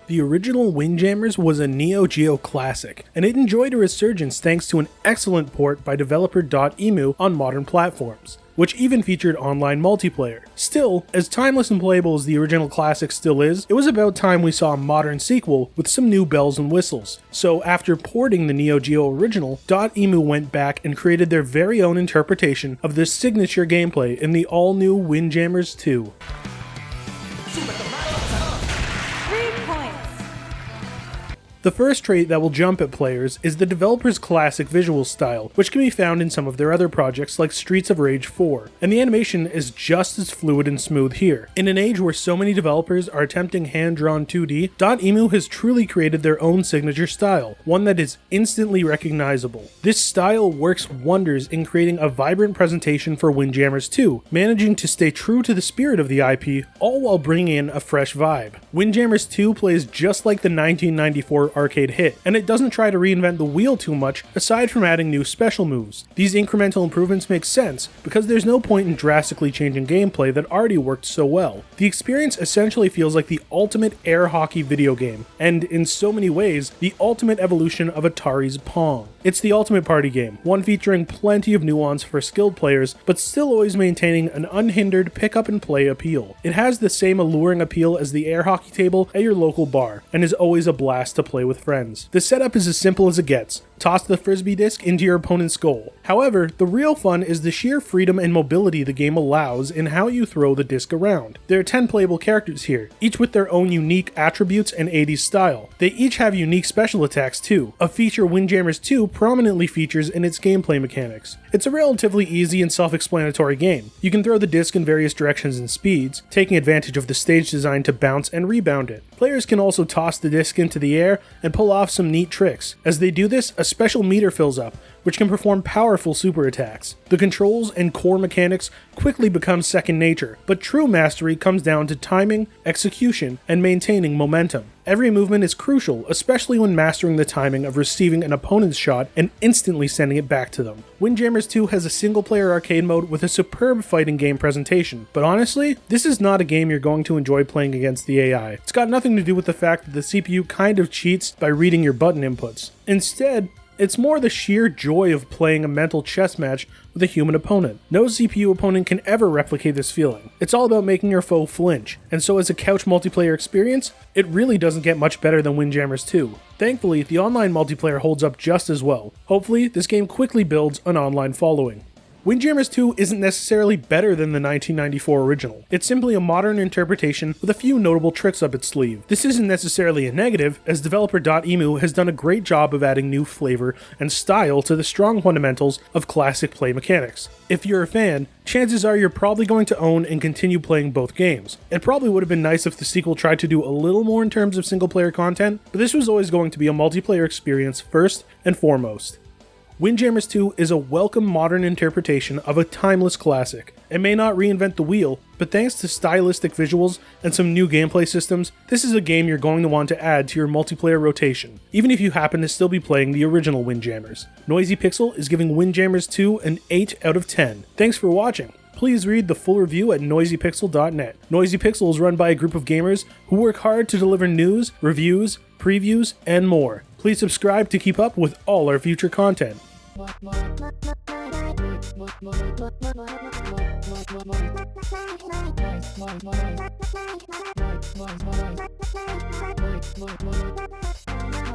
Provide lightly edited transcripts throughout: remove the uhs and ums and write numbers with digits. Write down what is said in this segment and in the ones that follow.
The original Windjammers was a Neo Geo classic, and it enjoyed a resurgence thanks to an excellent port by developer .emu on modern platforms, which even featured online multiplayer. Still, as timeless and playable as the original classic still is, it was about time we saw a modern sequel with some new bells and whistles. So after porting the Neo Geo original, .emu went back and created their very own interpretation of this signature gameplay in the all-new Windjammers 2. The first trait that will jump at players is the developer's classic visual style, which can be found in some of their other projects like Streets of Rage 4, and the animation is just as fluid and smooth here. In an age where so many developers are attempting hand-drawn 2D, .emu has truly created their own signature style, one that is instantly recognizable. This style works wonders in creating a vibrant presentation for Windjammers 2, managing to stay true to the spirit of the IP, all while bringing in a fresh vibe. Windjammers 2 plays just like the 1994 arcade hit, and it doesn't try to reinvent the wheel too much aside from adding new special moves. These incremental improvements make sense because there's no point in drastically changing gameplay that already worked so well. The experience essentially feels like the ultimate air hockey video game, and in so many ways, the ultimate evolution of Atari's Pong. It's the ultimate party game, one featuring plenty of nuance for skilled players, but still always maintaining an unhindered pick-up-and-play appeal. It has the same alluring appeal as the air hockey table at your local bar, and is always a blast to play with friends. The setup is as simple as it gets. Toss the frisbee disc into your opponent's goal. However, the real fun is the sheer freedom and mobility the game allows in how you throw the disc around. There are 10 playable characters here, each with their own unique attributes and 80s style. They each have unique special attacks too, a feature Windjammers 2 prominently features in its gameplay mechanics. It's a relatively easy and self-explanatory game. You can throw the disc in various directions and speeds, taking advantage of the stage design to bounce and rebound it. Players can also toss the disc into the air and pull off some neat tricks. As they do this, a special meter fills up, which can perform powerful super attacks. The controls and core mechanics quickly become second nature, but true mastery comes down to timing, execution, and maintaining momentum. Every movement is crucial, especially when mastering the timing of receiving an opponent's shot and instantly sending it back to them. Windjammers 2 has a single-player arcade mode with a superb fighting game presentation, but honestly, this is not a game you're going to enjoy playing against the AI. It's got nothing to do with the fact that the CPU kind of cheats by reading your button inputs. Instead, it's more the sheer joy of playing a mental chess match with a human opponent. No CPU opponent can ever replicate this feeling. It's all about making your foe flinch, and so as a couch multiplayer experience, it really doesn't get much better than Windjammers 2. Thankfully, the online multiplayer holds up just as well. Hopefully, this game quickly builds an online following. Windjammers 2 isn't necessarily better than the 1994 original. It's simply a modern interpretation with a few notable tricks up its sleeve. This isn't necessarily a negative, as developer .emu has done a great job of adding new flavor and style to the strong fundamentals of classic play mechanics. If you're a fan, chances are you're probably going to own and continue playing both games. It probably would have been nice if the sequel tried to do a little more in terms of single-player content, but this was always going to be a multiplayer experience first and foremost. Windjammers 2 is a welcome modern interpretation of a timeless classic. It may not reinvent the wheel, but thanks to stylistic visuals and some new gameplay systems, this is a game you're going to want to add to your multiplayer rotation, even if you happen to still be playing the original Windjammers. Noisy Pixel is giving Windjammers 2 an 8 out of 10. Thanks for watching. Please read the full review at noisypixel.net. Noisy Pixel is run by a group of gamers who work hard to deliver news, reviews, previews, and more. Please subscribe to keep up with all our future content.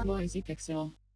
Noisy Pixel.